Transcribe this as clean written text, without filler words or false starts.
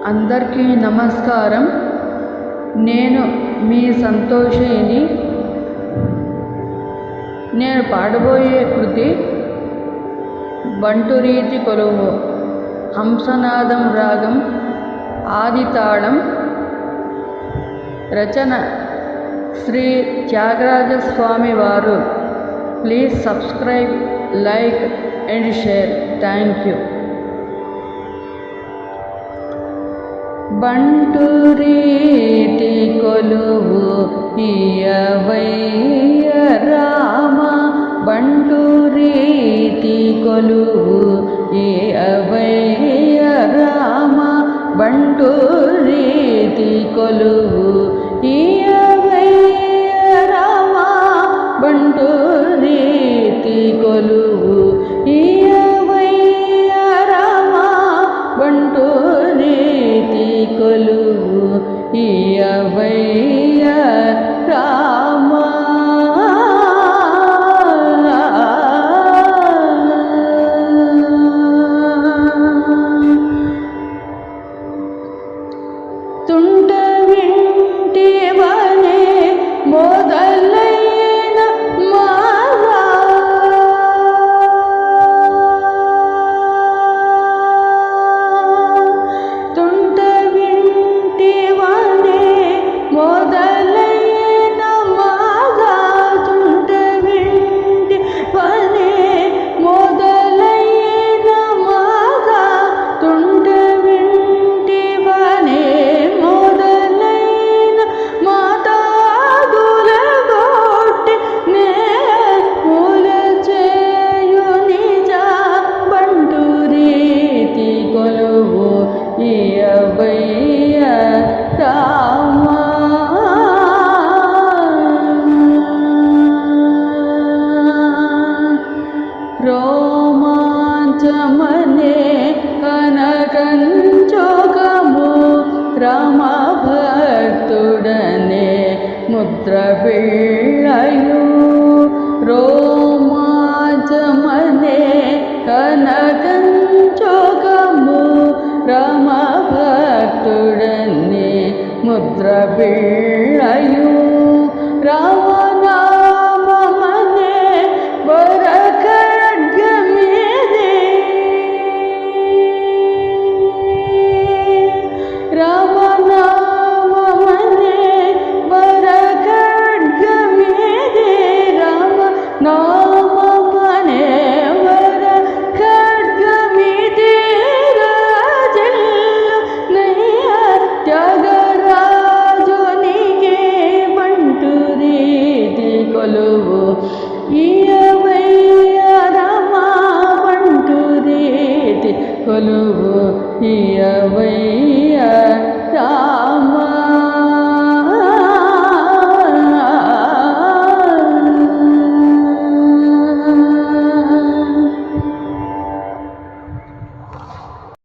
అందరికీ నమస్కారం. నేను మీ సంతోషిని. నేను పాడబోయే కృతి బంటురీతి కొలువు. హంసనాదం రాగం, ఆది తాళం. రచన శ్రీ త్యాగరాజ స్వామి వారు. Please subscribe, like and share. Thank you. బంటురీతి కొలువు ఇయవయ్య రామ, బంటురీతి కొలువు ఇయవయ్య రామ, బంటురీతి కొలువు ఇయవయ్య రామ, బంటురీతి కొలువు ఇయవయ్య రామ, బంటురీతి కొలువు ఇయవయ్య రామ. తుంట వింటివనే మొదలైన మాగా, తుంట వింటివనే మొదలైన మాగా, తుంట వింటివనే మొదలైన మాగా, తుంట వింటివనే మొదలైన మాతాదుల గొట్టి నే మూల చేయు నిజ, బంటురీతి కొలువు ఇయవయ్య రామ. రోమాంచమనే కనకంచోగము, రామభక్తుడనే ముద్ర బిళ్ళయు, రోమాంచమనే కనకంచోగము, రామభక్తుడనే ముద్ర బిళ్ళయు, రామనామమనే వరఖడ్గమిది, రామనామమనే వరఖడ్గమిది, రామనామమనే వరఖడ్గమిది, రాజల్లు నయ్య త్యాగరాజునికి, బంటురీతి కొలువు ఇయవయ్య రామ, బంటురీతి కొలువు ఇయవయ్య రామ.